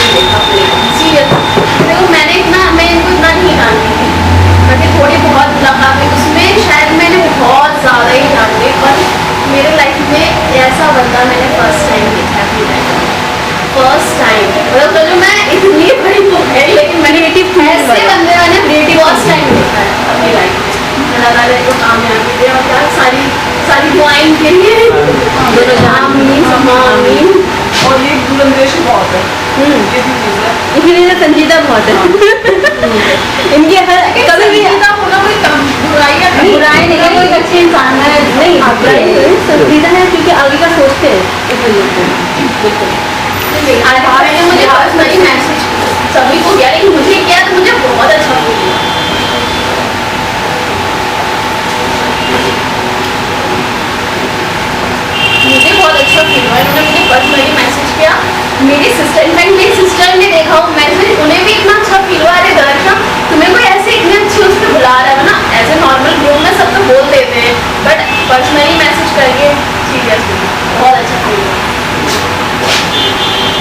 नहीं देखा सीरियस। देखो मैं इनको इतना नहीं जानती थी, बाकी थोड़ी बहुत मुलाकात उसमें शायद मैंने बहुत ज़्यादा ही जान ली, पर मेरे लाइफ में ऐसा बंदा मैंने फर्स्ट टाइम देखा अपनी लाइफ में, फर्स्ट टाइम। मतलब चलो मैं इतनी बड़ी तो है, लेकिन मैंने ऐसे बंदे मैंने फर्स्ट टाइम देखा है अपनी लाइफ में। अल्लाह ताला को कामयाबी दे और क्या सारी दुआएं के लिए आमीन आमीन। और ये बुलंदेशी बहुत है, ये भी चीज़ है, इसीलिए संजीदा बहुत है। इनकी हर कभी भी संजीदा होना कोई बुराई है बुराई नहीं है, कोई अच्छे इंसान है नहीं, बुराई नहीं, संजीदा है क्योंकि आगे का सोचते हैं इस वजह से। बिल्कुल आज मैंने मुझे पर्सनली मैसेज सभी को किया, लेकिन मुझे किया तो मुझे बहुत अच्छा फील हुआ। मुझे बहुत अच्छा फील हुआ, उन्होंने मुझे पर्सनली मैसेज किया। मेरी सिस्टर, इनफैक्ट मेरी सिस्टर ने देखा वो मैसेज, उन्हें भी इतना अच्छा फील हुआ